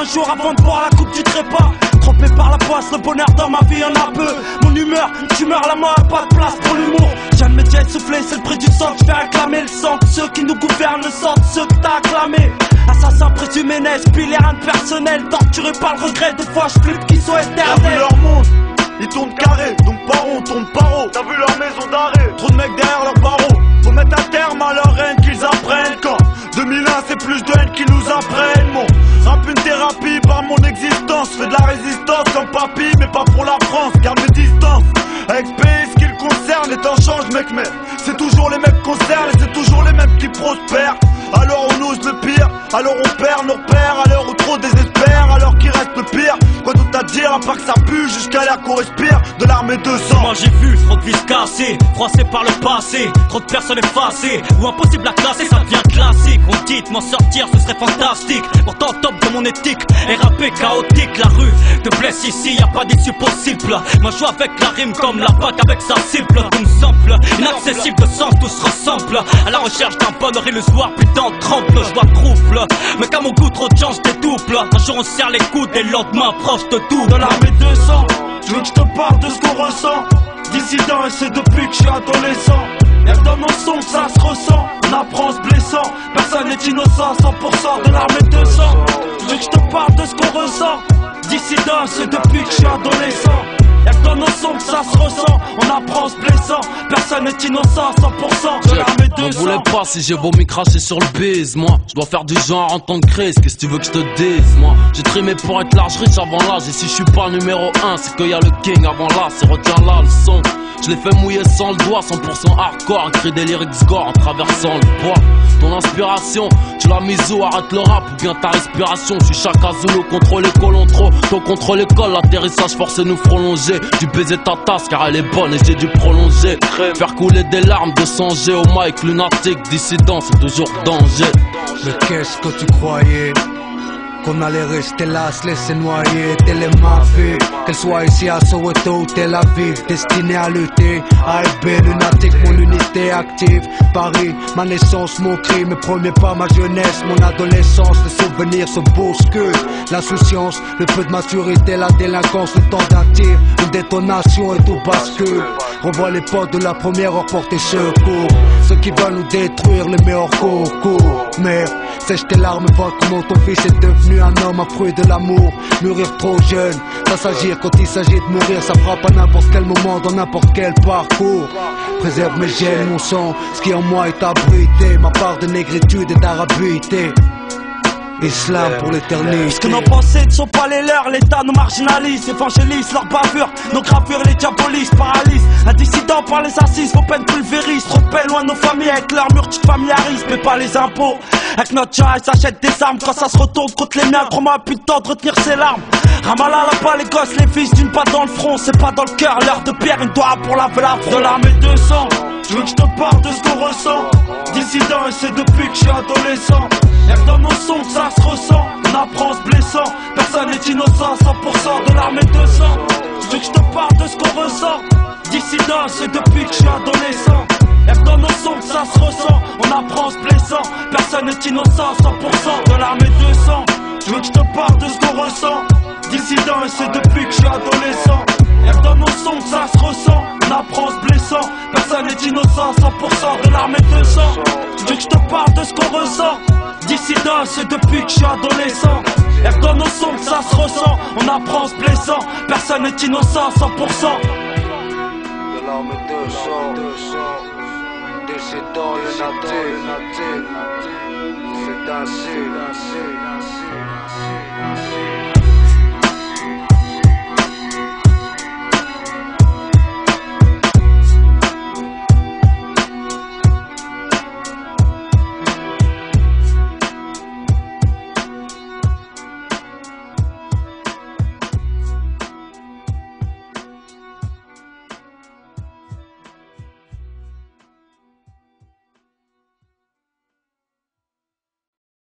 jour avant de boire la coupe du trépas. Trempé par la poisse, le bonheur dans ma vie y'en a peu. Mon humeur, tu meurs, la mort a pas de place pour l'humour. J'ai un média essoufflé, c'est le prix du sang que je vais réclamer. Le sang de ceux qui nous gouvernent, le sang de ceux que t'as acclamé. Assassin présumé, n'est-ce les rien de personnel. Torturé par le regret, des fois je flippe qu'ils soient éternels. T'as vu leur monde, ils tournent carré, donc pas rond, tournent pas haut. T'as vu leur maison d'arrêt, trop de mecs derrière leurs barreaux. Faut mettre un terme à leur haine qu'ils apprennent. Quand 2001 c'est plus de haine qu'ils nous apprennent. Mon rap une thérapie par mon existence. Fais de la résistance comme papy, mais pas pour la France. Garde mes distances, avec pays ce qui le concerne. Les temps changent mec, mais c'est toujours les mêmes concerts. Et c'est toujours les mêmes qui prospèrent. Alors on ose le pire, alors on perd nos repères. À l'heure où trop désespère, alors qu'il reste le pire. Quoi d'autre à dire à part que ça pue jusqu'à l'air qu'on respire de l'armée de sang. Moi j'ai vu trop de vis cassées, froissées par le passé. Trop de personnes effacées, ou impossible à classer, ça devient classique. On quitte, m'en sortir ce serait fantastique. Pourtant top de mon éthique, et rappé chaotique. La rue te blesse ici, y a pas d'issue possible. Moi je joue avec la rime comme la bague avec sa cible. Tout me semble inaccessible de sens, tout se ressemble. À la recherche d'un bonheur illusoire, putain on tremble, je vois trouble. Mais qu'à mon goût trop de chance dédouble. Un jour on serre les coudes et le lendemain proche de tout. De l'armée 200, je veux que je te parle de ce qu'on ressent. Dissident et c'est depuis que je suis adolescent. Y'a que dans nos sons que ça se ressent. On apprend en se blessant, personne n'est innocent. 100% de l'armée 200, je veux que je te parle de ce qu'on ressent. Dissident et c'est depuis que je suis adolescent. Y'a que dans nos sons que ça se ressent. On apprend en se blessant, personne n'est innocent. 100% de l'armée 200. Je voulais pas si j'ai vomi cracher sur le bise. Moi, je dois faire du genre en temps de crise. Qu'est-ce que tu veux que je te dise? Moi, j'ai trimé pour être large riche avant l'âge. Et si je suis pas numéro 1, c'est qu'il y a le king avant là. C'est retiens là le son. Je l'ai fait mouiller sans le doigt, 100% hardcore. Un cri des lyrics gore en traversant le bois. Ton inspiration, tu l'as mise où? Arrête le rap ou bien ta respiration. Je suis Chaka Zulu, contrôle les colons trop. Ton contrôle école, l'atterrissage force nous prolonger. Du baiser ta tasse car elle est bonne et j'ai dû prolonger. Faire couler des larmes de songer au mic, lunatique, dissident, c'est toujours danger. Mais qu'est-ce que tu croyais? Qu'on allait rester là, se laisser noyer, telle est ma vie. Qu'elle soit ici à Soweto ou Tel Aviv, destinée à lutter. AFB, lunatique, mon unité active. Paris, ma naissance, mon cri, mes premiers pas, ma jeunesse, mon adolescence. Les souvenirs se bousculent. L'insouciance, le peu de maturité, la délinquance, le temps d'un tir, une détonation et tout bascule. Revois les potes de la première heure porter secours. Ceux qui veulent nous détruire, les meilleurs concours. Mère, sèche tes larmes, vois comment ton fils est devenu un homme, un fruit de l'amour. Mûrir trop jeune, ça s'agir quand il s'agit de mourir. Ça frappe à n'importe quel moment, dans n'importe quel parcours. Préserve mes gènes, mon sang, ce qui en moi est abrité. Ma part de négritude et d'arabité. Islam pour l'éternité. Ce que nos pensées ne sont pas les leurs, l'État nous marginalise, évangélise leur bavure, nos gravures les diabolisent, paralysent. Un dissident par les assises, vos peines pulvérisent. Trop de peine loin de nos familles, avec leur mur tu te familiarises, mais pas les impôts. Avec notre chat, ils s'achètent des armes quand ça se retourne contre les miens. Crois-moi, plus de temps de retenir ses larmes. Ramallah là-bas, les gosses, les fils d'une patte dans le front, c'est pas dans le cœur. L'heure de pierre, une doigt pour laver la front. De l'armée 200, je veux que je te parle de ce qu'on ressent. Dissident et c'est depuis que je suis adolescent. Y'a que dans nos sons que ça se ressent. On apprend en se blessant, personne n'est innocent. 100% de l'armée 200, je veux que je te parle de ce qu'on ressent. Dissident, c'est depuis que je suis adolescent. Y'a que dans nos sons que ça se ressent. On apprend en se blessant, personne n'est innocent. 100% de l'armée 200, je veux que je te parle de ce qu'on ressent. Dissident, et c'est depuis que je suis adolescent. Y'a que dans nos sons que ça se ressent. On apprend en se blessant, personne n'est innocent. 100% de l'armée 200, je veux que je te parle de ce qu'on ressent. Dissident, c'est depuis que je suis adolescent. Y'a que dans nos sons que ça se ressent. On apprend en se blessant, personne n'est innocent. 100% de l'armée 200, décidant, lunatique, c'est ainsi.